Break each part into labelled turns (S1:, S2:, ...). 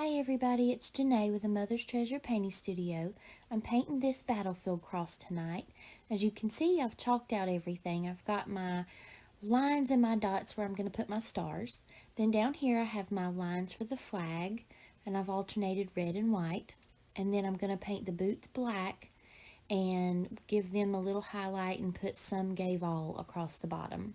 S1: Hi everybody, it's Janae with the Mother's Treasure Painting Studio. I'm painting this battlefield cross tonight. As you can see, I've chalked out everything. I've got my lines and my dots where I'm going to put my stars. Then down here I have my lines for the flag, and I've alternated red and white. And then I'm going to paint the boots black and give them a little highlight and put some gave all across the bottom.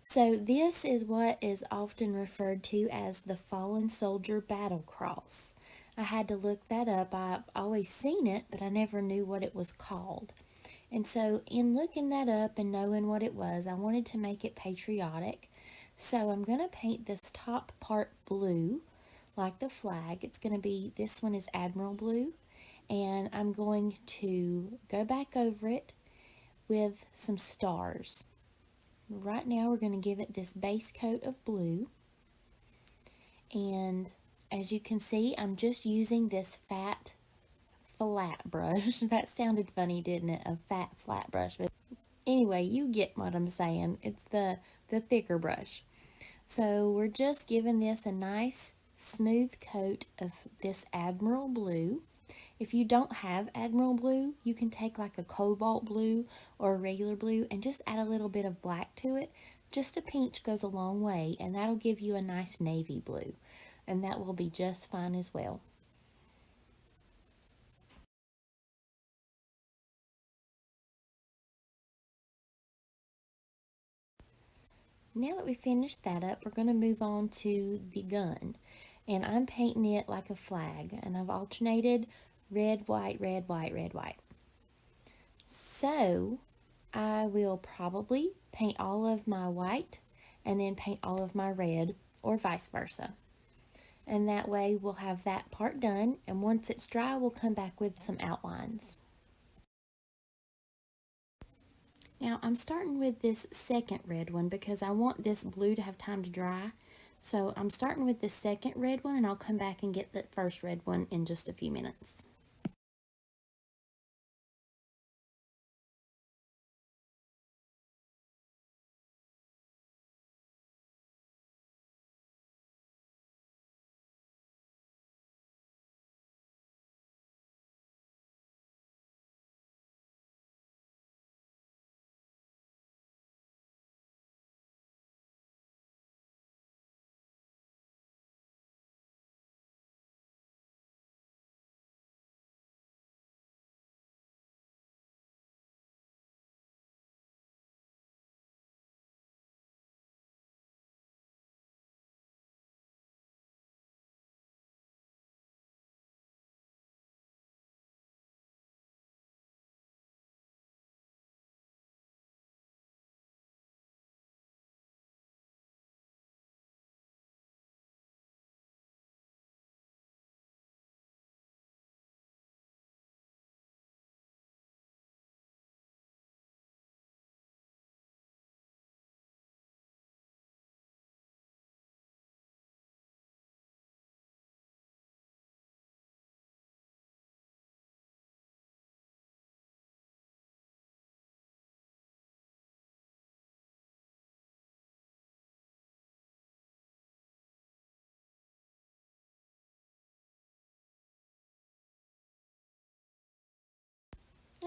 S1: So this is what is often referred to as the Fallen Soldier Battle Cross. I had to look that up. I've always seen it, but I never knew what it was called. And so in looking that up and knowing what it was, I wanted to make it patriotic. So I'm going to paint this top part blue, like the flag. It's going to be, this one is Admiral Blue. And I'm going to go back over it with some stars. Right now we're going to give it this base coat of blue, and as you can see, I'm just using this fat flat brush. That sounded funny, didn't it? A fat flat brush, but anyway, you get what I'm saying. It's the thicker brush. So we're just giving this a nice smooth coat of this Admiral Blue. If you don't have Admiral Blue, you can take like a cobalt blue or a regular blue and just add a little bit of black to it. Just a pinch goes a long way, and that'll give you a nice navy blue, and that will be just fine as well. Now that we finished that up, we're going to move on to the gun, and I'm painting it like a flag, and I've alternated red, white, red, white, red, white. So I will probably paint all of my white and then paint all of my red, or vice versa. And that way we'll have that part done, and once it's dry we'll come back with some outlines. Now I'm starting with this second red one because I want this blue to have time to dry. So I'm starting with the second red one, and I'll come back and get the first red one in just a few minutes.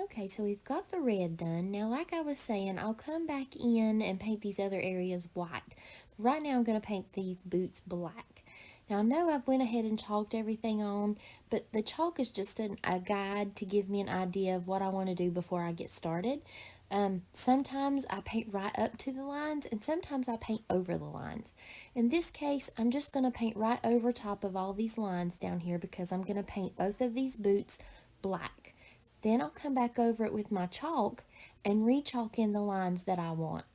S1: Okay, so we've got the red done. Now, like I was saying, I'll come back in and paint these other areas white. Right now I'm going to paint these boots black. Now, I know I've went ahead and chalked everything on, but the chalk is just a guide to give me an idea of what I want to do before I get started. Sometimes I paint right up to the lines, and sometimes I paint over the lines. In this case, I'm just going to paint right over top of all these lines down here because I'm going to paint both of these boots black. Then I'll come back over it with my chalk and re-chalk in the lines that I want.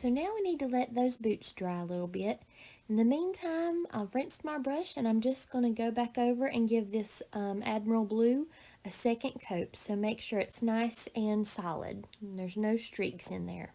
S1: So now we need to let those boots dry a little bit. In the meantime, I've rinsed my brush and I'm just going to go back over and give this Admiral Blue a second coat. So make sure it's nice and solid. And there's no streaks in there.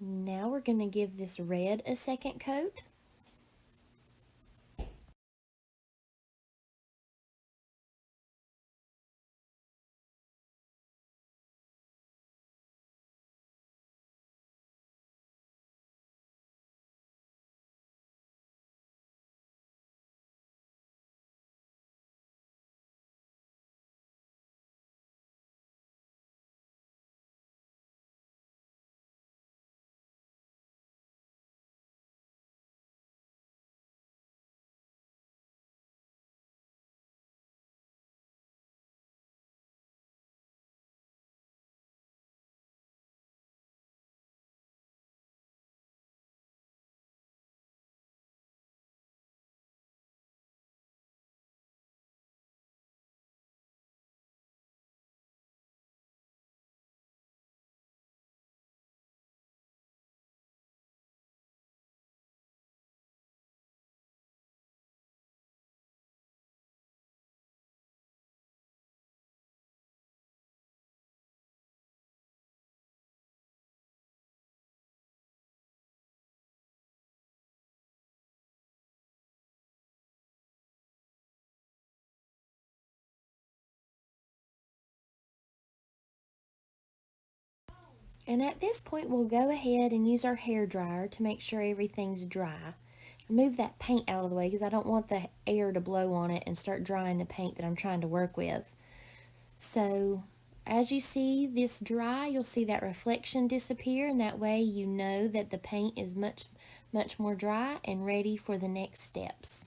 S1: Now we're going to give this red a second coat. And at this point, we'll go ahead and use our hair dryer to make sure everything's dry. Move that paint out of the way because I don't want the air to blow on it and start drying the paint that I'm trying to work with. So as you see this dry, you'll see that reflection disappear, and that way you know that the paint is much more dry and ready for the next steps.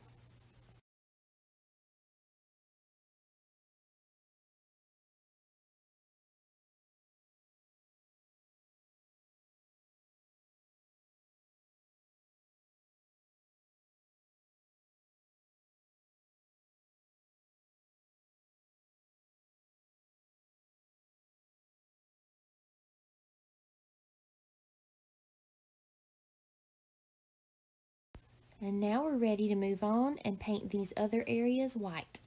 S1: And now we're ready to move on and paint these other areas white.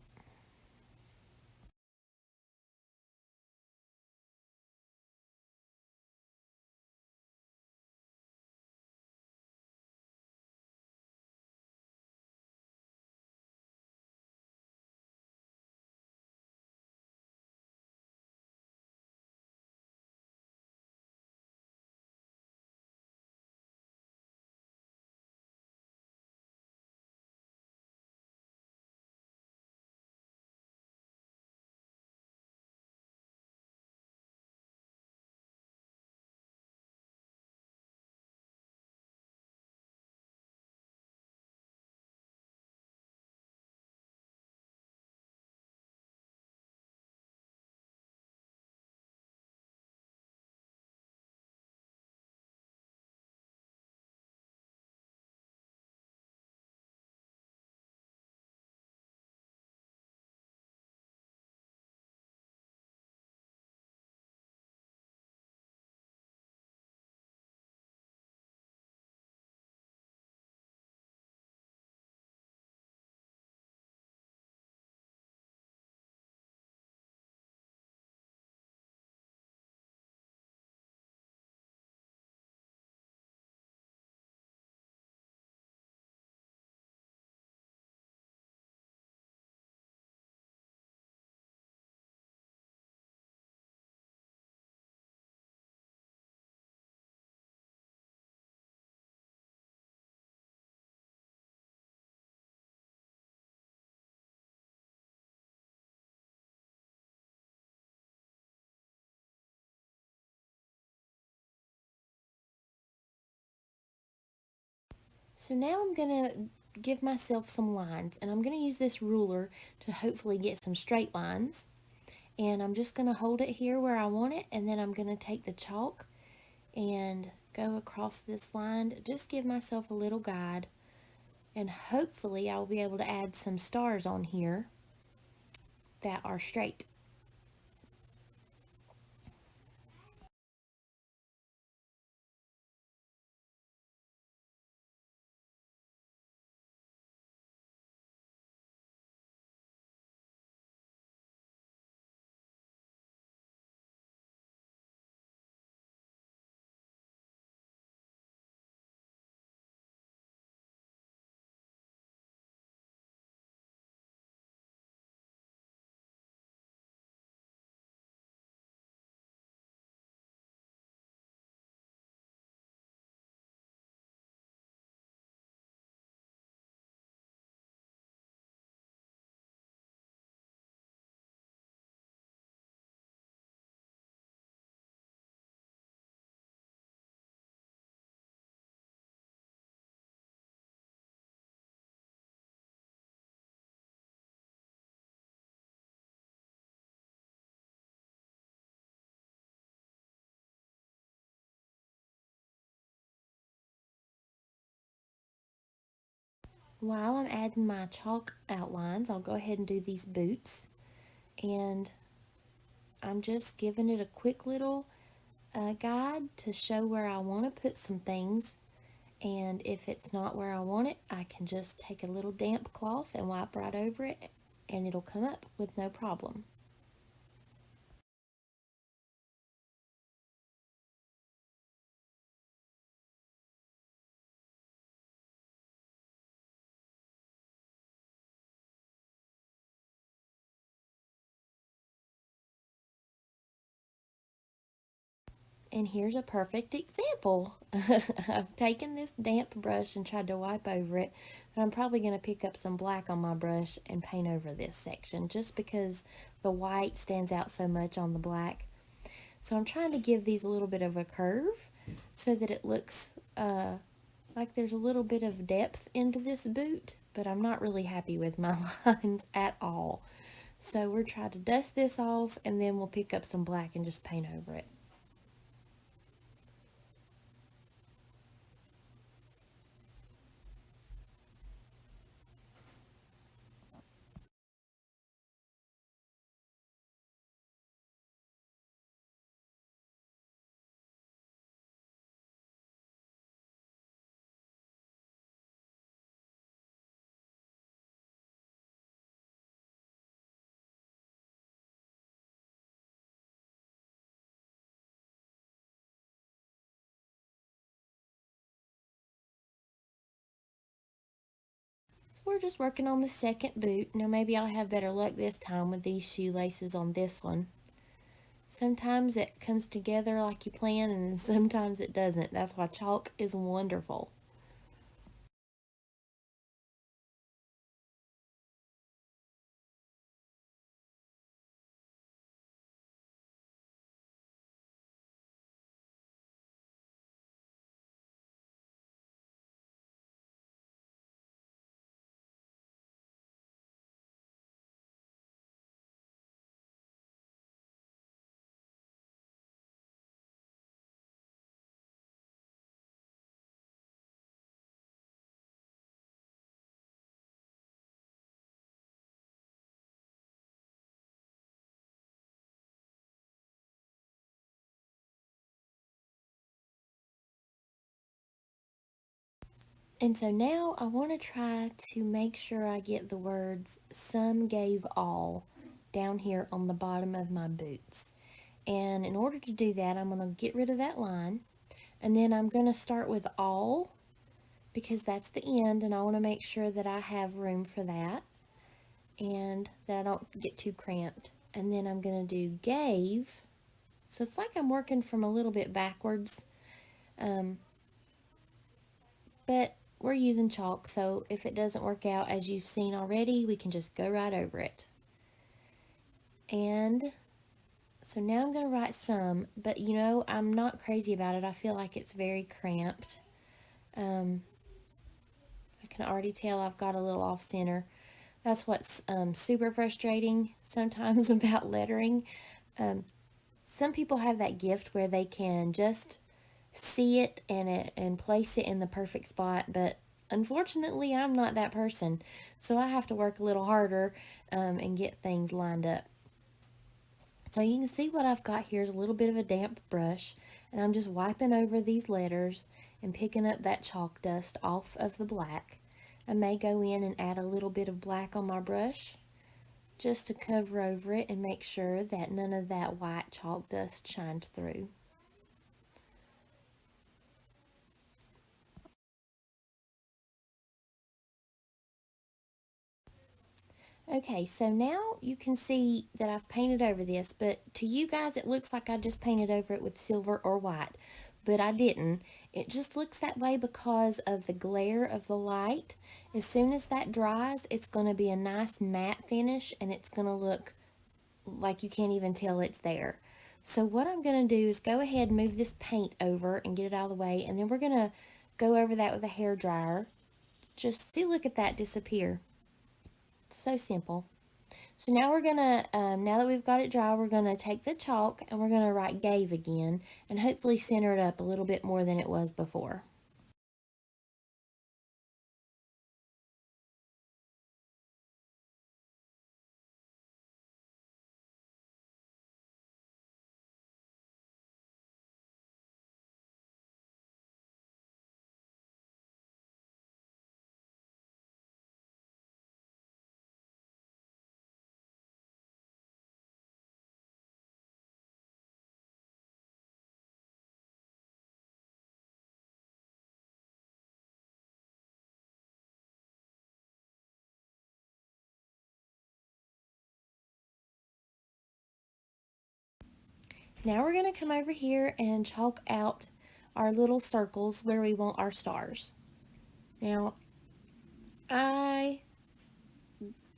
S1: So now I'm going to give myself some lines, and I'm going to use this ruler to hopefully get some straight lines. And I'm just going to hold it here where I want it, and then I'm going to take the chalk and go across this line. Just give myself a little guide, and hopefully I'll be able to add some stars on here that are straight. While I'm adding my chalk outlines, I'll go ahead and do these boots. And I'm just giving it a quick little guide to show where I want to put some things. And if it's not where I want it, I can just take a little damp cloth and wipe right over it, and it'll come up with no problem. And here's a perfect example. I've taken this damp brush and tried to wipe over it, but I'm probably going to pick up some black on my brush and paint over this section just because the white stands out so much on the black. So I'm trying to give these a little bit of a curve so that it looks like there's a little bit of depth into this boot, but I'm not really happy with my lines at all. So we're trying to dust this off, and then we'll pick up some black and just paint over it. So we're just working on the second boot. Now maybe I'll have better luck this time with these shoelaces on this one. Sometimes it comes together like you plan, and sometimes it doesn't. That's why chalk is wonderful. And so now I want to try to make sure I get the words "some gave all" down here on the bottom of my boots. And in order to do that, I'm going to get rid of that line. And then I'm going to start with all because that's the end, and I want to make sure that I have room for that and that I don't get too cramped. And then I'm going to do gave. So it's like I'm working from a little bit backwards. Um, but we're using chalk, so if it doesn't work out as you've seen already, we can just go right over it. And so now I'm going to write some, but you know, I'm not crazy about it. I feel like it's very cramped. Um, can already tell I've got a little off center. That's what's super frustrating sometimes about lettering. Um, some people have that gift where they can just see it and place it in the perfect spot, but unfortunately I'm not that person, so I have to work a little harder and get things lined up. So you can see what I've got here is a little bit of a damp brush, and I'm just wiping over these letters and picking up that chalk dust off of the black. I may go in and add a little bit of black on my brush just to cover over it and make sure that none of that white chalk dust shines through. Okay, so now you can see that I've painted over this, but to you guys it looks like I just painted over it with silver or white, but I didn't. It just looks that way because of the glare of the light. As soon as that dries, it's going to be a nice matte finish, and it's going to look like you can't even tell it's there. So what I'm going to do is go ahead and move this paint over and get it out of the way, and then we're going to go over that with a hair dryer. Just see, look at that disappear. It's so simple. So now we're gonna, now that we've got it dry, we're gonna take the chalk and we're gonna write gave again and hopefully center it up a little bit more than it was before. Now we're gonna come over here and chalk out our little circles where we want our stars. Now, I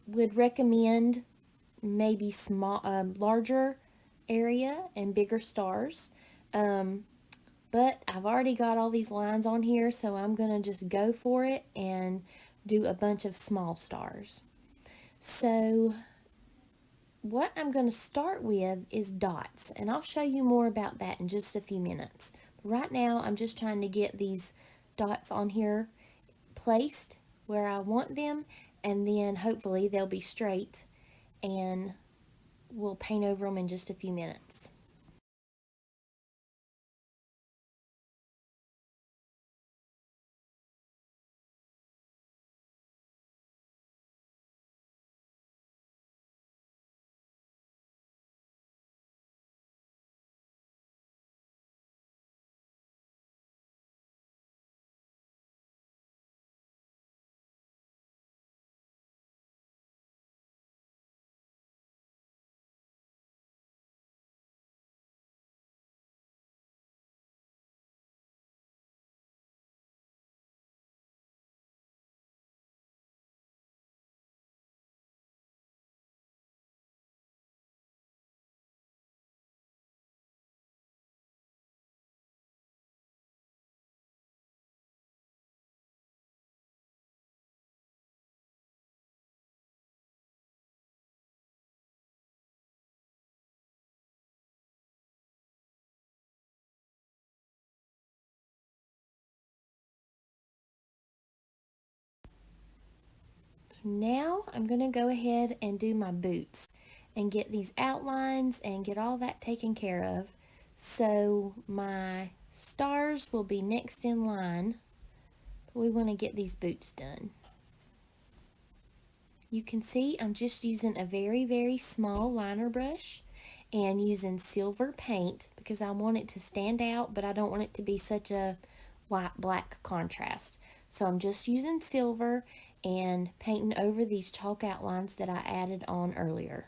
S1: would recommend maybe larger area and bigger stars. Um, but I've already got all these lines on here, so I'm gonna just go for it and do a bunch of small stars. So what I'm going to start with is dots, and I'll show you more about that in just a few minutes. Right now I'm just trying to get these dots on here placed where I want them, and then hopefully they'll be straight and we'll paint over them in just a few minutes. So now I'm going to go ahead and do my boots and get these outlines and get all that taken care of. So my stars will be next in line, but we want to get these boots done. You can see I'm just using a very small liner brush and using silver paint because I want it to stand out, but I don't want it to be such a white black contrast. So I'm just using silver and painting over these chalk outlines that I added on earlier.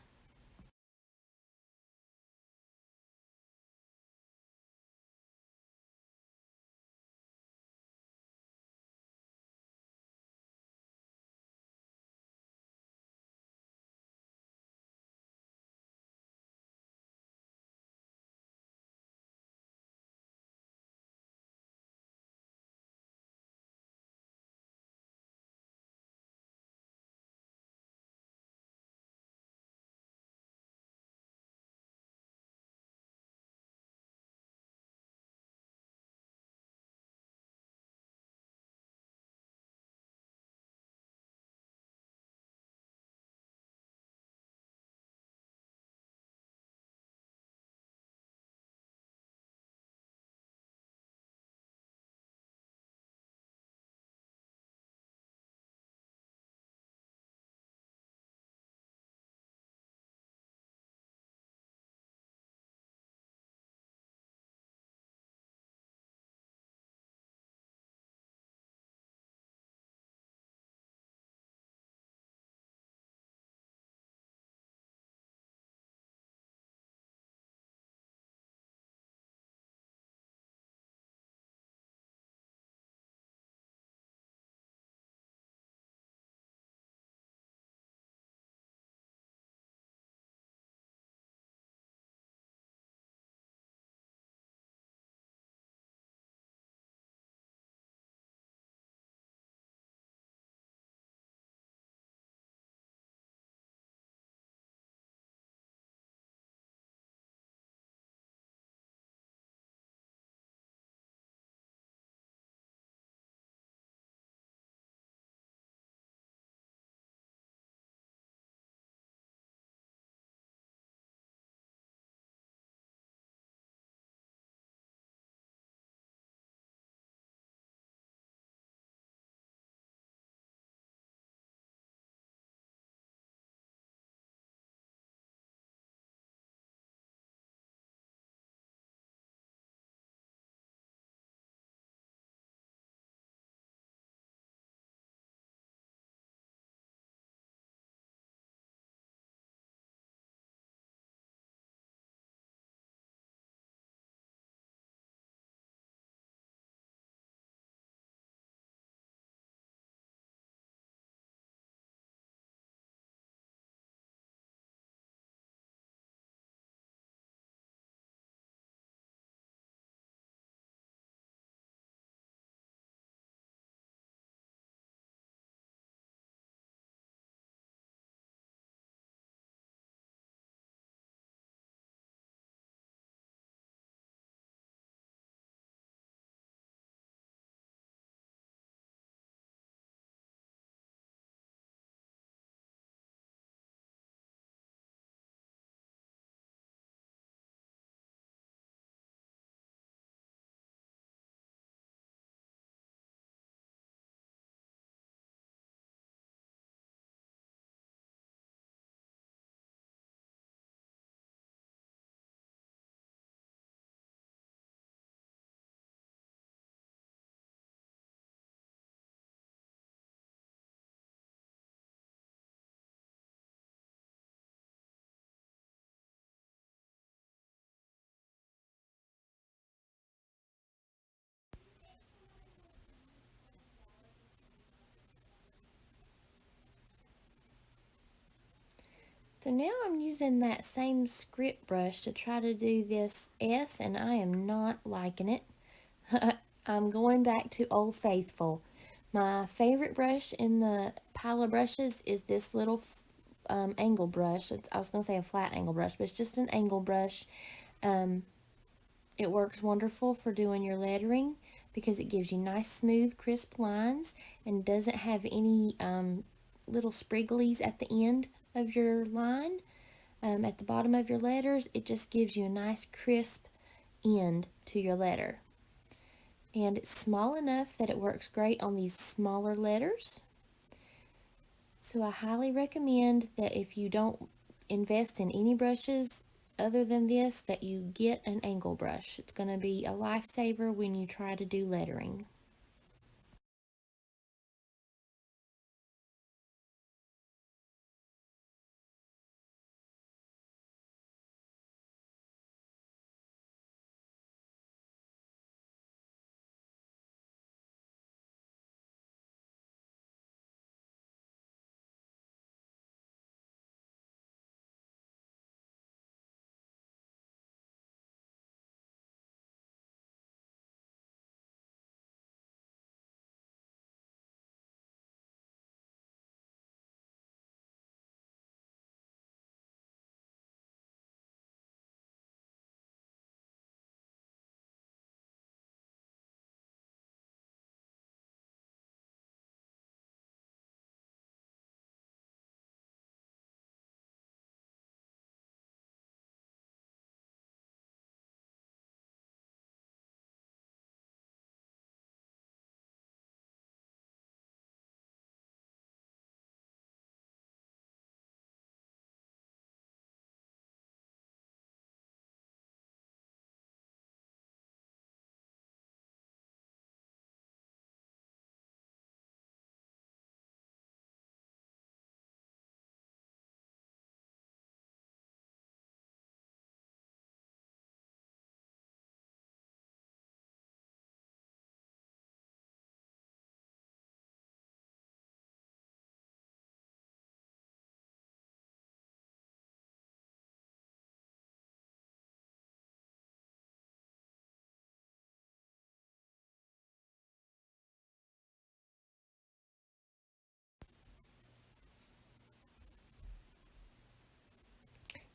S1: So now I'm using that same script brush to try to do this S, and I am not liking it. I'm going back to Old Faithful. My favorite brush in the pile of brushes is this little angle brush. I was going to say a flat angle brush, but it's just an angle brush. Um, it works wonderful for doing your lettering because it gives you nice, smooth, crisp lines and doesn't have any little spriggles at the end of your line. At the bottom of your letters, it just gives you a nice, crisp end to your letter. And it's small enough that it works great on these smaller letters. So I highly recommend that if you don't invest in any brushes other than this, that you get an angle brush. It's going to be a lifesaver when you try to do lettering.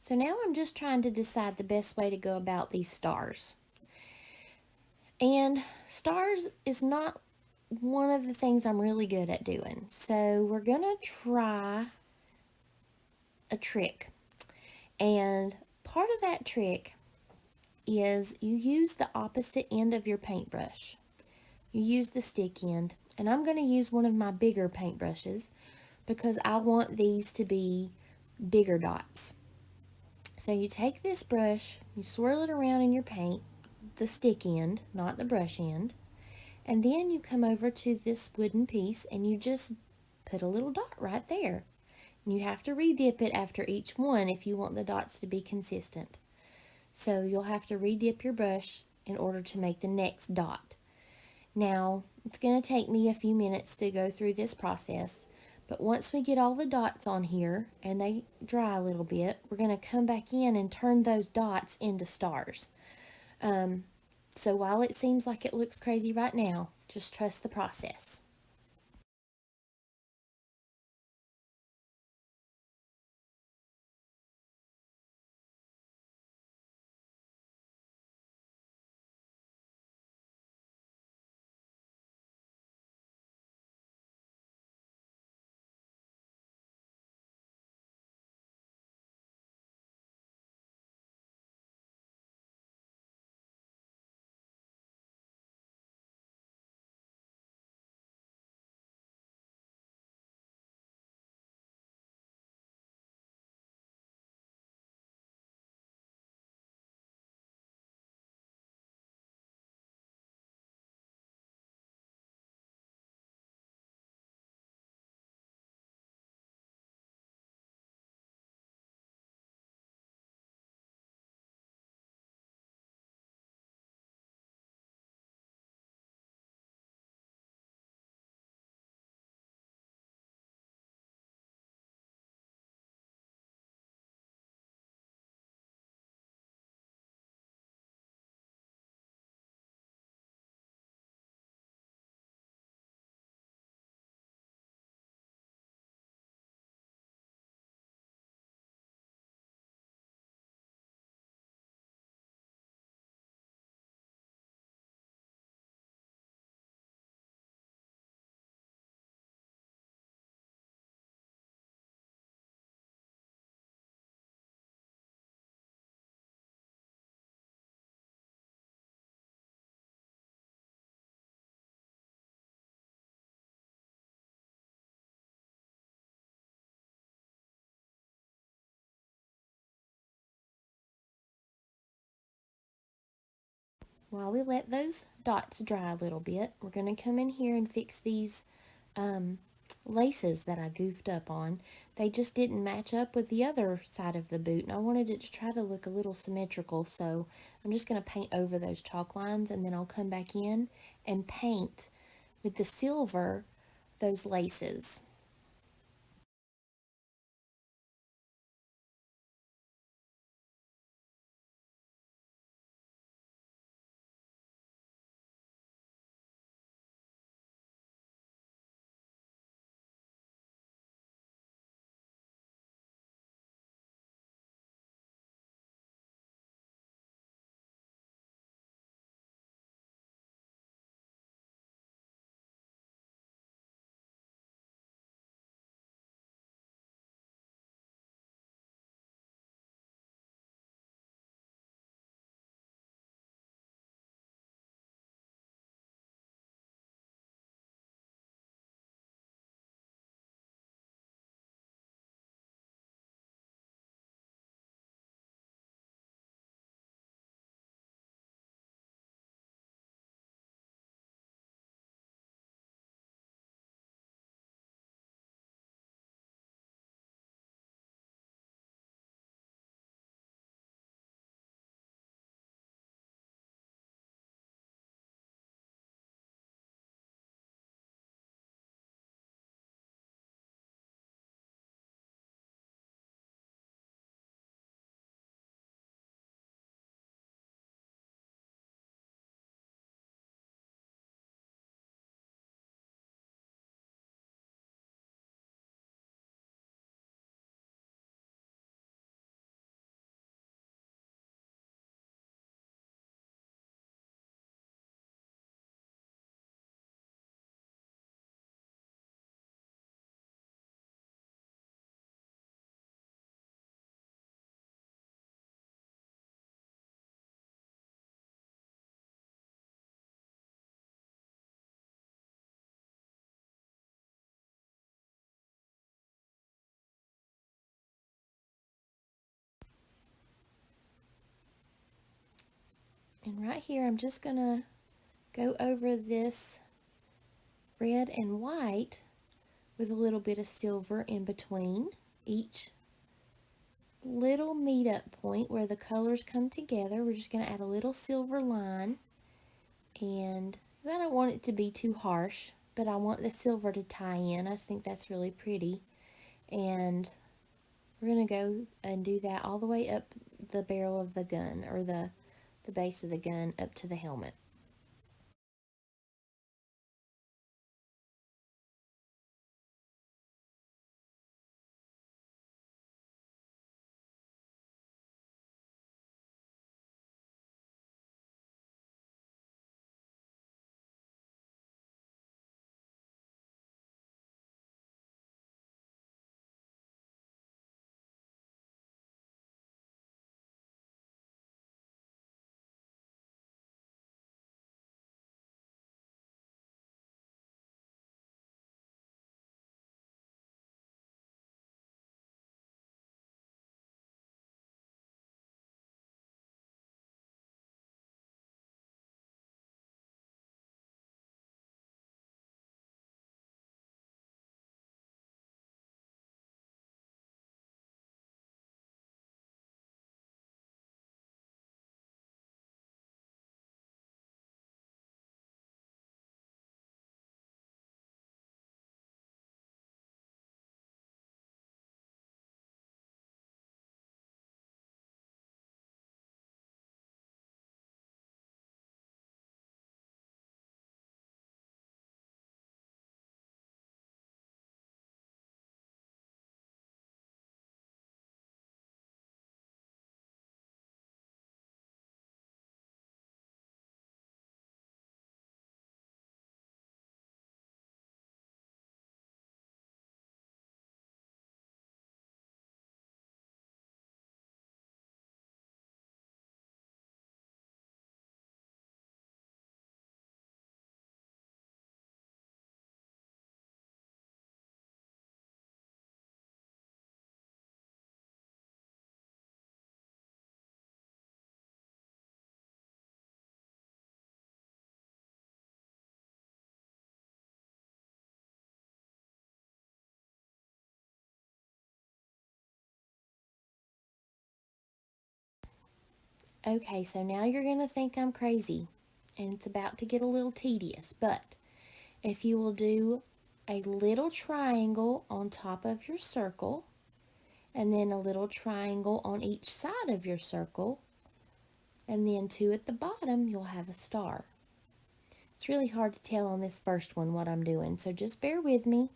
S1: So now I'm just trying to decide the best way to go about these stars. And stars is not one of the things I'm really good at doing. So we're going to try a trick. And part of that trick is you use the opposite end of your paintbrush. You use the stick end. And I'm going to use one of my bigger paintbrushes because I want these to be bigger dots. So you take this brush, you swirl it around in your paint, the stick end, not the brush end, and then you come over to this wooden piece and you just put a little dot right there. And you have to re-dip it after each one if you want the dots to be consistent. So you'll have to re-dip your brush in order to make the next dot. Now, it's going to take me a few minutes to go through this process, but once we get all the dots on here and they dry a little bit, we're going to come back in and turn those dots into stars. So while it seems like it looks crazy right now, just trust the process. While we let those dots dry a little bit, we're going to come in here and fix these um, laces that I goofed up on. They just didn't match up with the other side of the boot, and I wanted it to try to look a little symmetrical, so I'm just going to paint over those chalk lines, and then I'll come back in and paint with the silver those laces. And right here, I'm just going to go over this red and white with a little bit of silver in between each little meet up point where the colors come together. We're just going to add a little silver line, and I don't want it to be too harsh, but I want the silver to tie in. I think that's really pretty, and we're going to go and do that all the way up the barrel of the gun, or the base of the gun up to the helmet. Okay, so now you're going to think I'm crazy, and it's about to get a little tedious, but if you will do a little triangle on top of your circle, and then a little triangle on each side of your circle, and then two at the bottom, you'll have a star. It's really hard to tell on this first one what I'm doing, so just bear with me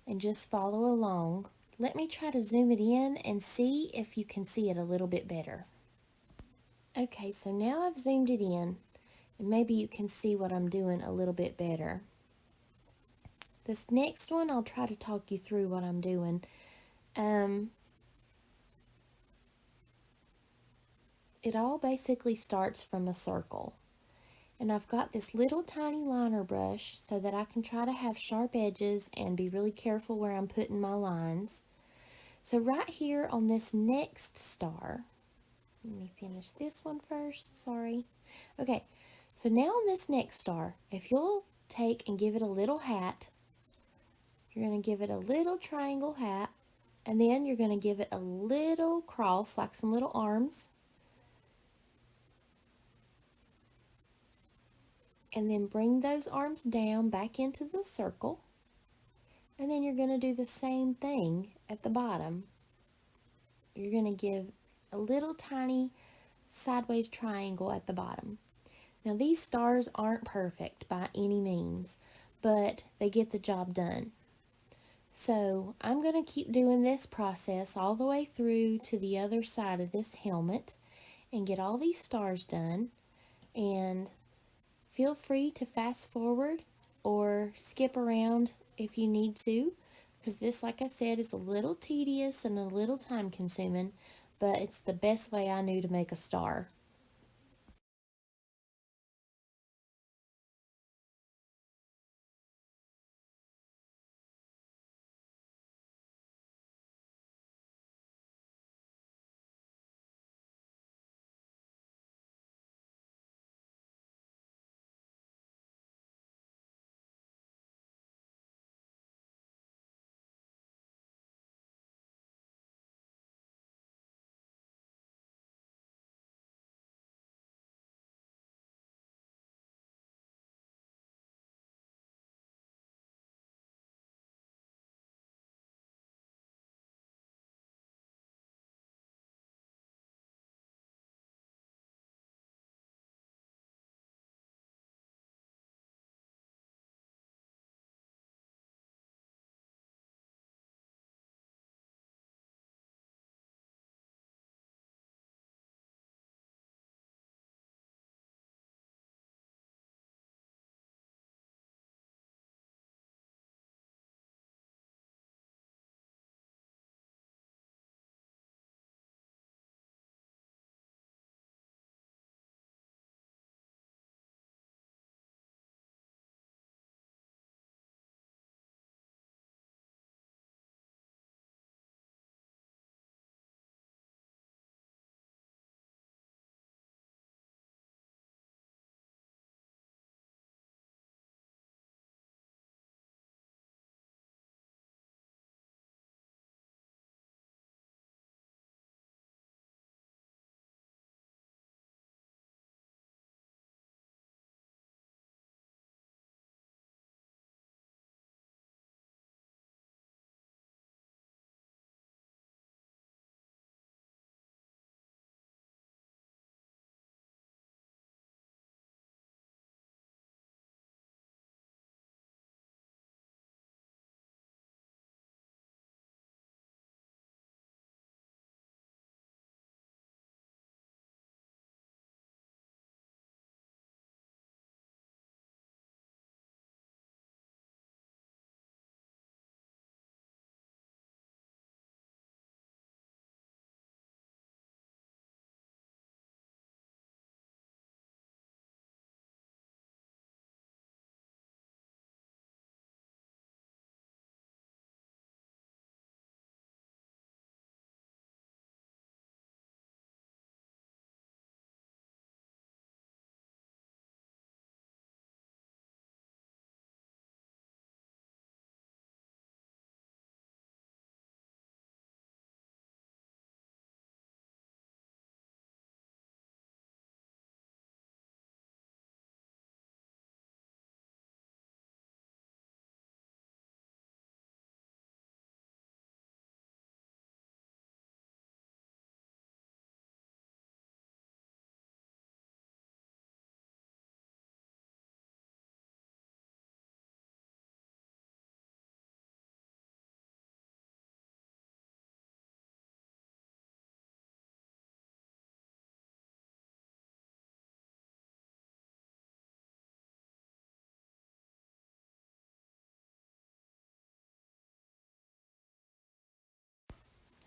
S1: and just follow along. Let me try to zoom it in and see if you can see it a little bit better. Okay, so now I've zoomed it in, and maybe you can see what I'm doing a little bit better. This next one, I'll try to talk you through what I'm doing. It all basically starts from a circle. And I've got this little tiny liner brush so that I can try to have sharp edges and be really careful where I'm putting my lines. So right here on this next star, let me finish this one first, sorry. Okay, so now on this next star, if you'll take and give it a little hat, you're going to give it a little triangle hat, and then you're going to give it a little cross, like some little arms, and then bring those arms down back into the circle, and then you're going to do the same thing at the bottom. You're going to give a little tiny sideways triangle at the bottom. Now these stars aren't perfect by any means, but they get the job done. So I'm going to keep doing this process all the way through to the other side of this helmet and get all these stars done. And feel free to fast forward or skip around if you need to, because this, like I said, is a little tedious and a little time consuming, but it's the best way I knew to make a star.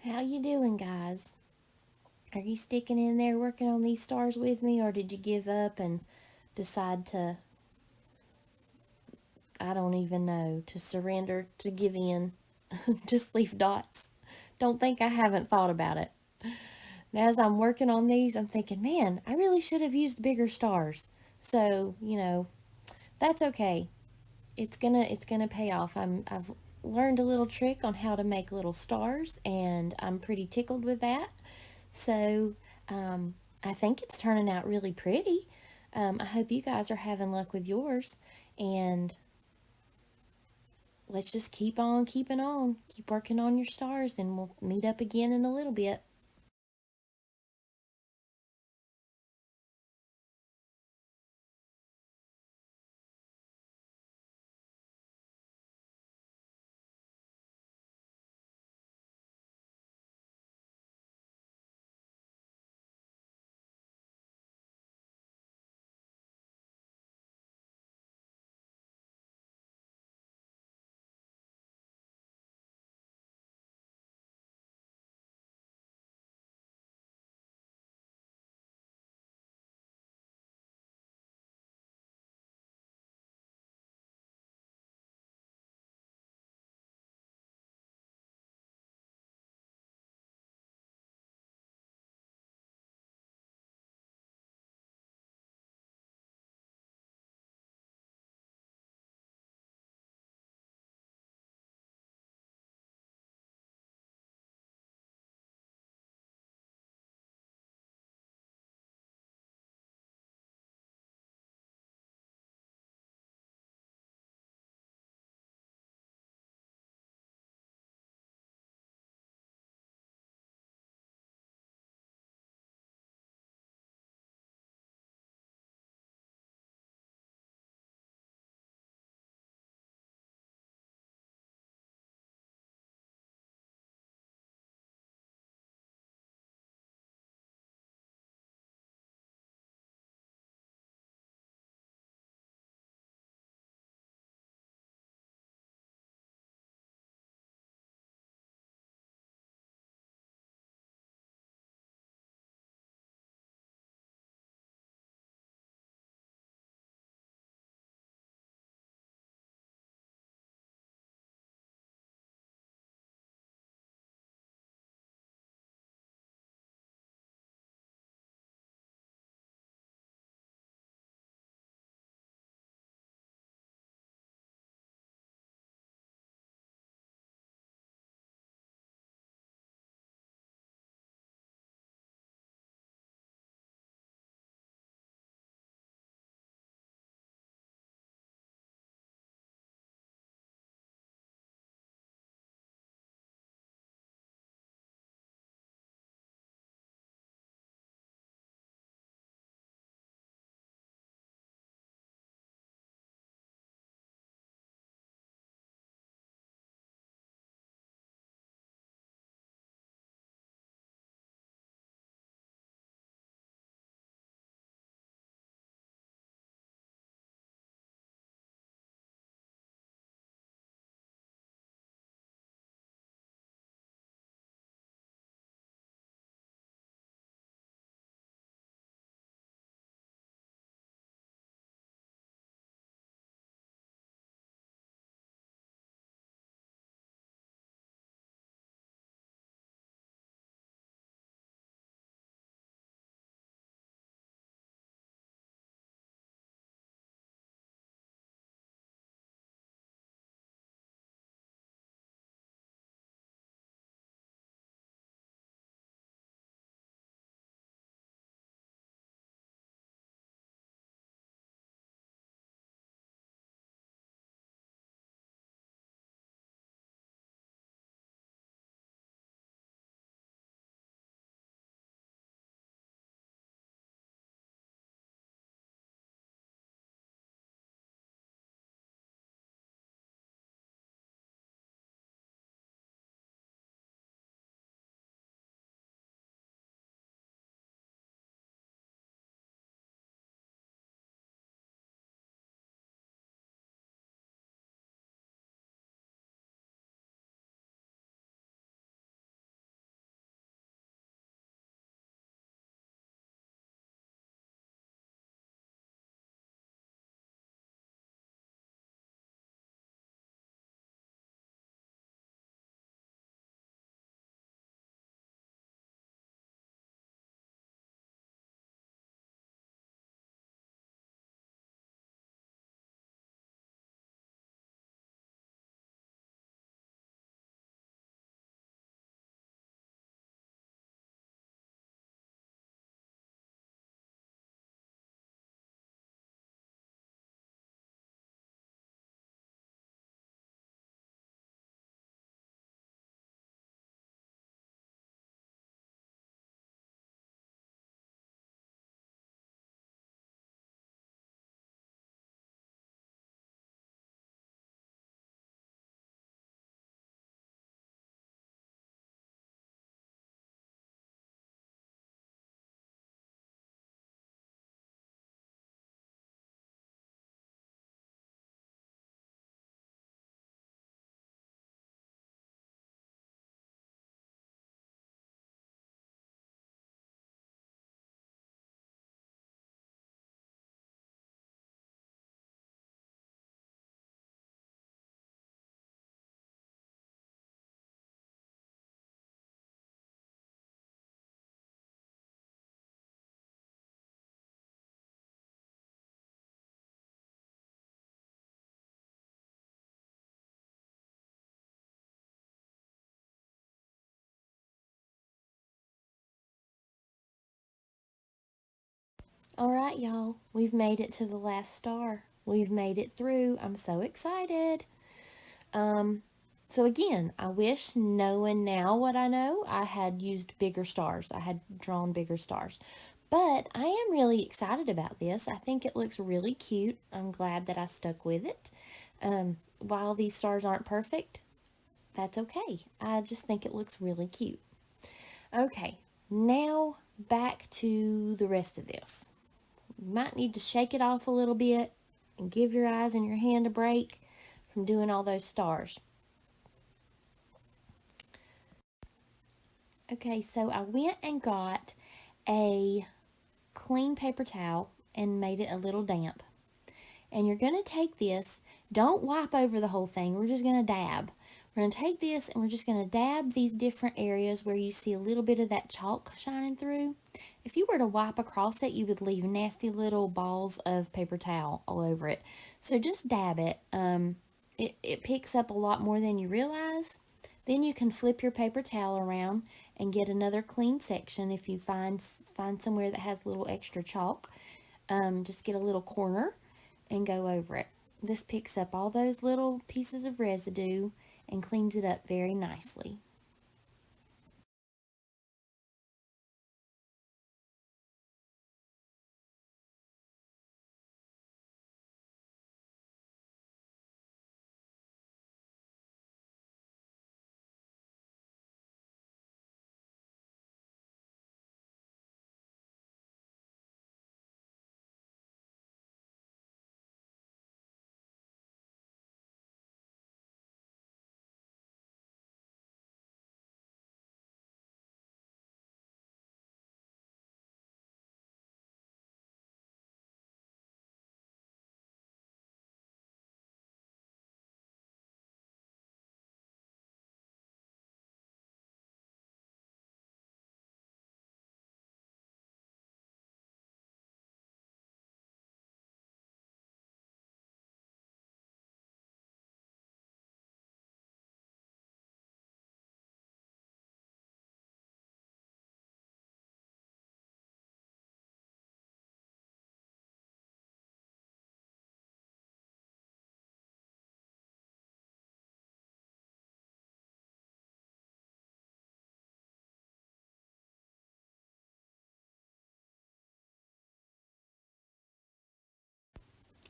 S1: How you doing, guys? Are you sticking in there working on these stars with me, or did you give up and decide to, I don't even know, to surrender, to give in, just leave dots? Don't think I haven't thought about it. Now, as I'm working on these, I'm thinking, man, I really should have used bigger stars. So, that's okay. It's gonna pay off. I've learned a little trick on how to make little stars, and I'm pretty tickled with that. So, I think it's turning out really pretty. I hope you guys are having luck with yours, and let's just keep on keeping on. Keep working on your stars, and we'll meet up again in a little bit. All right, y'all, we've made it to the last star. We've made it through. I'm so excited. Um, so again, I wish, knowing now what I know, I had used bigger stars. I had drawn bigger stars. But I am really excited about this. I think it looks really cute. I'm glad that I stuck with it. While these stars aren't perfect, that's okay. I just think it looks really cute. Okay, now back to the rest of this. You might need to shake it off a little bit and give your eyes and your hand a break from doing all those stars. Okay, so I went and got a clean paper towel and made it a little damp. And you're going to take this, don't wipe over the whole thing, we're just going to dab. We're going to take this and we're just going to dab these different areas where you see a little bit of that chalk shining through. If you were to wipe across it, you would leave nasty little balls of paper towel all over it. So just dab it. It picks up a lot more than you realize. Then you can flip your paper towel around and get another clean section if you find somewhere that has a little extra chalk. Just get a little corner and go over it. This picks up all those little pieces of residue and cleans it up very nicely.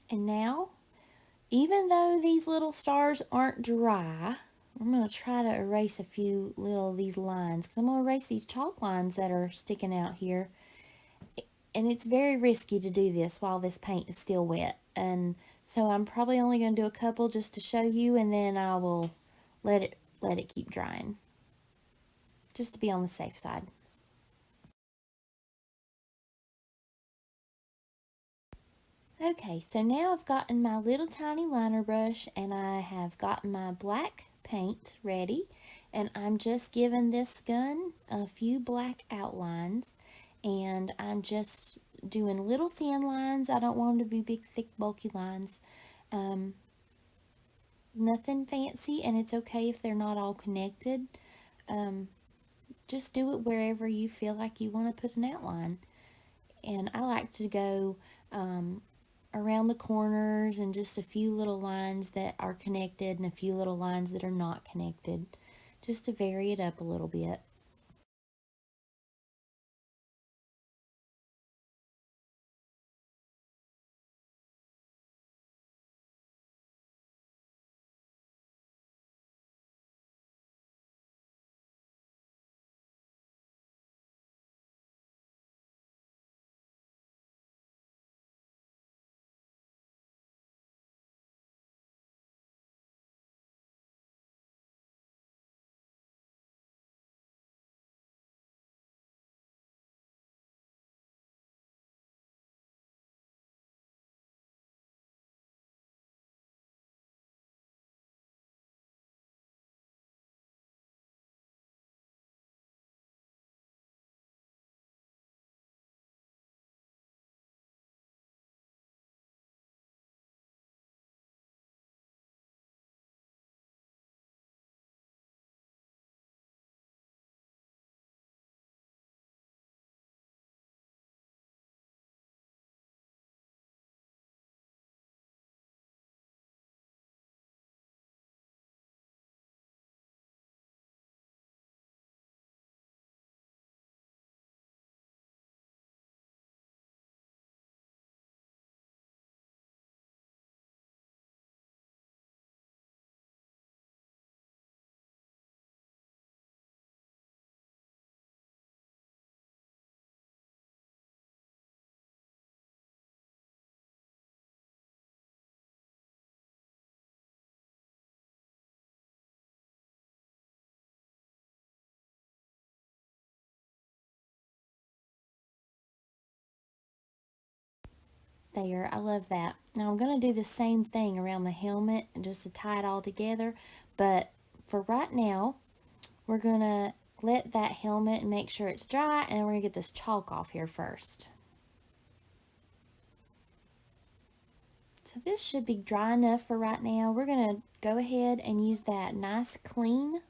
S1: And now, even though these little stars aren't dry, I'm going to try to erase a few little of these lines, because I'm going to erase these chalk lines that are sticking out here. And it's very risky to do this while this paint is still wet. And so I'm probably only going to do a couple just to show you, and then I will let it keep drying, just to be on the safe side. Okay, so now I've gotten my little tiny liner brush and I have gotten my black paint ready, and I'm just giving this gun a few black outlines, and I'm just doing little thin lines. I don't want them to be big, thick, bulky lines. Um, Nothing fancy, and it's okay if they're not all connected. Um, just do it wherever you feel like you want to put an outline. And I like to go around the corners and just a few little lines that are connected and a few little lines that are not connected, just to vary it up a little bit. There, I love that. Now I'm going to do the same thing around the helmet just to tie it all together, but for right now, we're going to let that helmet and make sure it's dry, and we're going to get this chalk off here first. So this should be dry enough for right now. We're going to go ahead and use that nice clean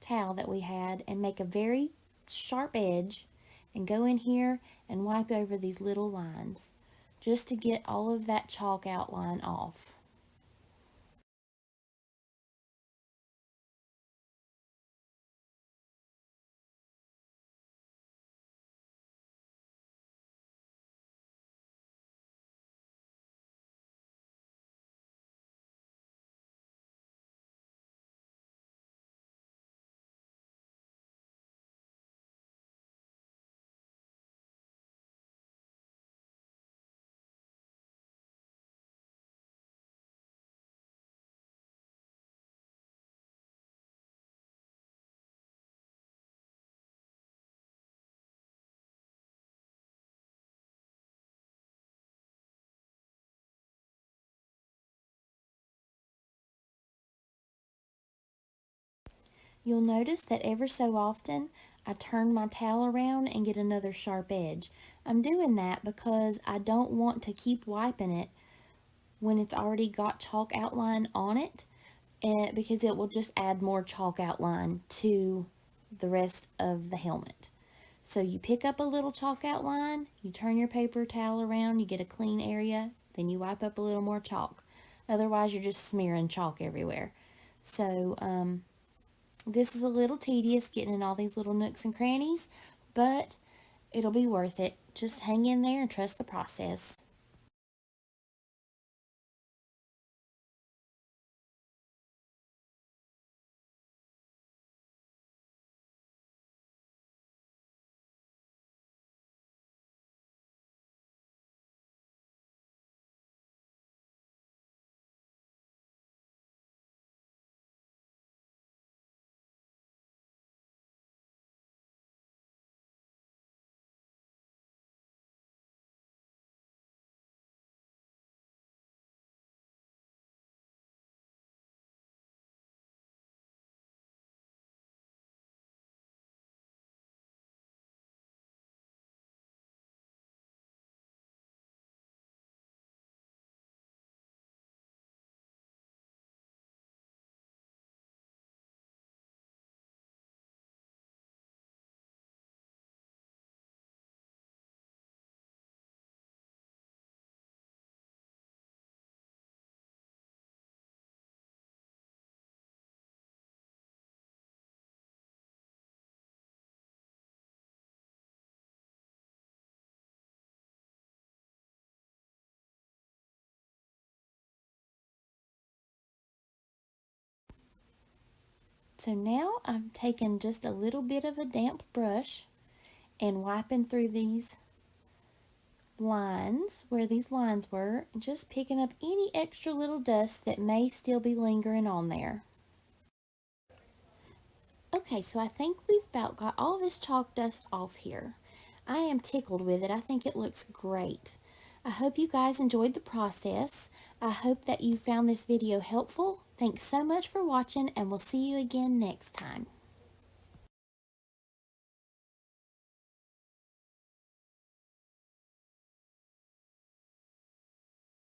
S1: towel that we had and make a very sharp edge and go in here and wipe over these little lines just to get all of that chalk outline off. You'll notice that ever so often I turn my towel around and get another sharp edge. I'm doing that because I don't want to keep wiping it when it's already got chalk outline on it, because it will just add more chalk outline to the rest of the helmet. So you pick up a little chalk outline, you turn your paper towel around, you get a clean area, then you wipe up a little more chalk. Otherwise, you're just smearing chalk everywhere. So, this is a little tedious getting in all these little nooks and crannies, but it'll be worth it. Just hang in there and trust the process. So now I'm taking just a little bit of a damp brush and wiping through these lines, where these lines were, and just picking up any extra little dust that may still be lingering on there. Okay, so I think we've about got all this chalk dust off here. I am tickled with it. I think it looks great. I hope you guys enjoyed the process. I hope that you found this video helpful. Thanks so much for watching, and we'll see you again next time.